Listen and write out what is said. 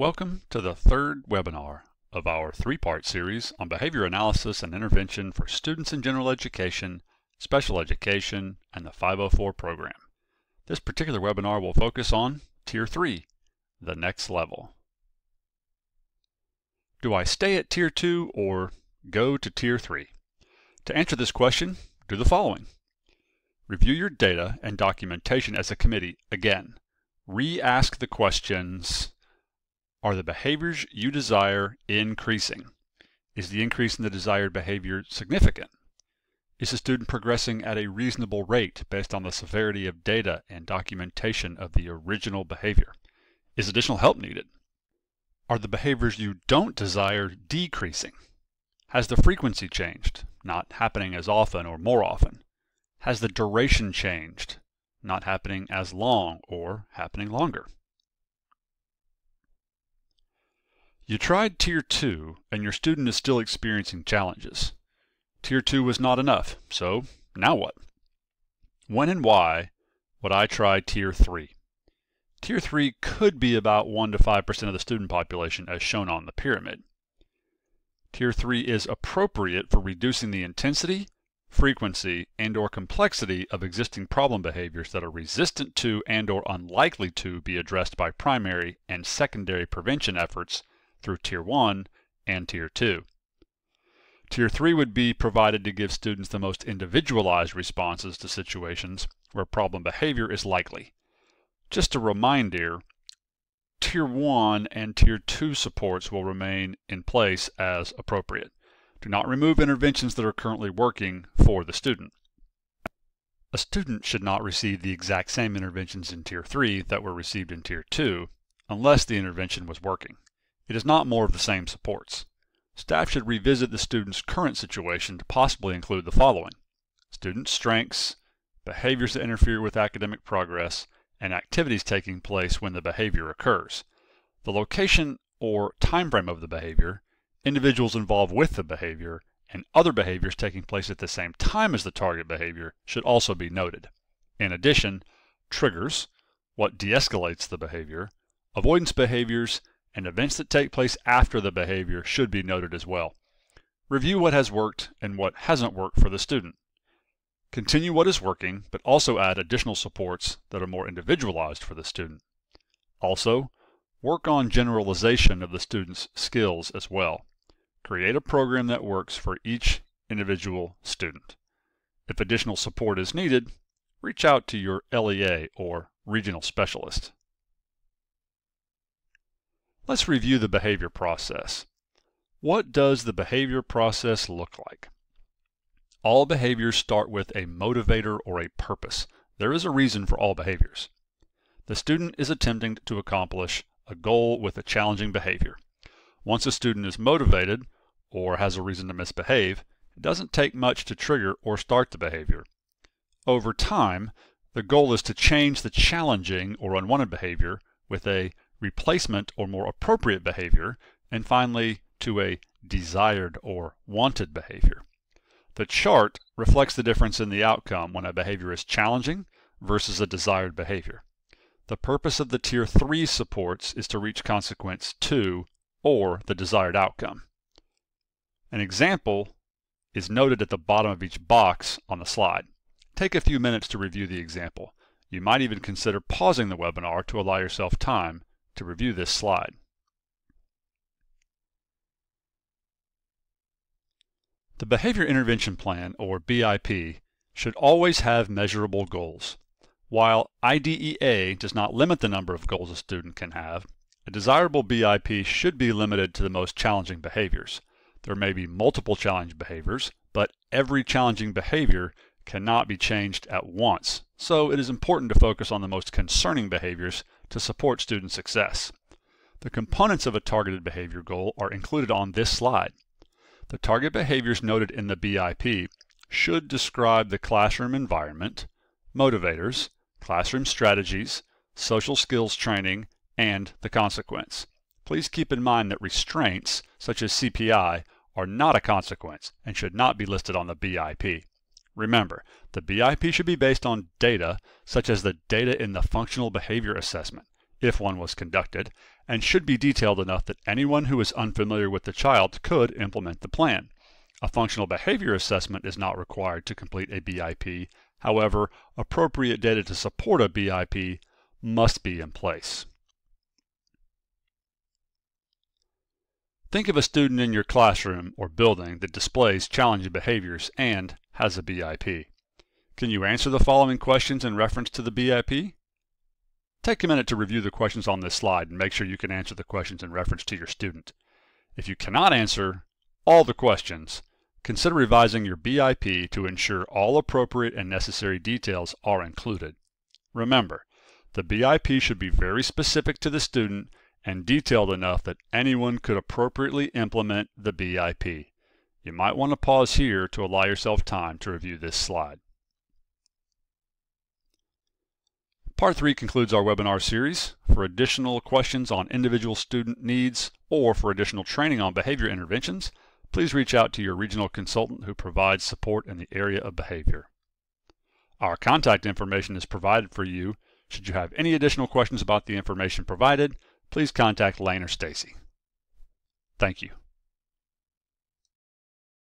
Welcome to the third webinar of our three-part series on behavior analysis and intervention for students in general education, special education, and the 504 program. This particular webinar will focus on Tier 3, the next level. Do I stay at Tier 2 or go to Tier 3? To answer this question, do the following. Review your data and documentation as a committee again. Re-ask the questions: are the behaviors you desire increasing? Is the increase in the desired behavior significant? Is the student progressing at a reasonable rate based on the severity of data and documentation of the original behavior? Is additional help needed? Are the behaviors you don't desire decreasing? Has the frequency changed, not happening as often or more often? Has the duration changed, not happening as long or happening longer? You tried Tier 2 and your student is still experiencing challenges. Tier 2 was not enough, so now what? When and why would I try Tier 3? Tier 3 could be about 1 to 5% of the student population as shown on the pyramid. Tier 3 is appropriate for reducing the intensity, frequency, and/or complexity of existing problem behaviors that are resistant to and/or unlikely to be addressed by primary and secondary prevention efforts through Tier 1 and Tier 2. Tier 3 would be provided to give students the most individualized responses to situations where problem behavior is likely. Just a reminder, Tier 1 and Tier 2 supports will remain in place as appropriate. Do not remove interventions that are currently working for the student. A student should not receive the exact same interventions in Tier 3 that were received in Tier 2 unless the intervention was working. It is not more of the same supports. Staff should revisit the student's current situation to possibly include the following: student strengths, behaviors that interfere with academic progress, and activities taking place when the behavior occurs. The location or time frame of the behavior, individuals involved with the behavior, and other behaviors taking place at the same time as the target behavior should also be noted. In addition, triggers, what de-escalates the behavior, avoidance behaviors, and events that take place after the behavior should be noted as well. Review what has worked and what hasn't worked for the student. Continue what is working, but also add additional supports that are more individualized for the student. Also, work on generalization of the student's skills as well. Create a program that works for each individual student. If additional support is needed, reach out to your LEA or regional specialist. Let's review the behavior process. What does the behavior process look like? All behaviors start with a motivator or a purpose. There is a reason for all behaviors. The student is attempting to accomplish a goal with a challenging behavior. Once a student is motivated or has a reason to misbehave, it doesn't take much to trigger or start the behavior. Over time, the goal is to change the challenging or unwanted behavior with a replacement or more appropriate behavior, and finally to a desired or wanted behavior. The chart reflects the difference in the outcome when a behavior is challenging versus a desired behavior. The purpose of the Tier 3 supports is to reach consequence 2 or the desired outcome. An example is noted at the bottom of each box on the slide. Take a few minutes to review the example. You might even consider pausing the webinar to allow yourself time to review this slide. The Behavior Intervention Plan, or BIP, should always have measurable goals. While IDEA does not limit the number of goals a student can have, a desirable BIP should be limited to the most challenging behaviors. There may be multiple challenging behaviors, but every challenging behavior cannot be changed at once, so it is important to focus on the most concerning behaviors to support student success. The components of a targeted behavior goal are included on this slide. The target behaviors noted in the BIP should describe the classroom environment, motivators, classroom strategies, social skills training, and the consequence. Please keep in mind that restraints, such as CPI, are not a consequence and should not be listed on the BIP. Remember, the BIP should be based on data such as the data in the functional behavior assessment. if one was conducted, and should be detailed enough that anyone who is unfamiliar with the child could implement the plan. A functional behavior assessment is not required to complete a BIP. However, appropriate data to support a BIP must be in place. Think of a student in your classroom or building that displays challenging behaviors and has a BIP. Can you answer the following questions in reference to the BIP? Take a minute to review the questions on this slide and make sure you can answer the questions in reference to your student. If you cannot answer all the questions, consider revising your BIP to ensure all appropriate and necessary details are included. Remember, the BIP should be very specific to the student and detailed enough that anyone could appropriately implement the BIP. You might want to pause here to allow yourself time to review this slide. Part 3 concludes our webinar series. For additional questions on individual student needs or for additional training on behavior interventions, please reach out to your regional consultant who provides support in the area of behavior. Our contact information is provided for you. Should you have any additional questions about the information provided, please contact Lane or Stacy. Thank you.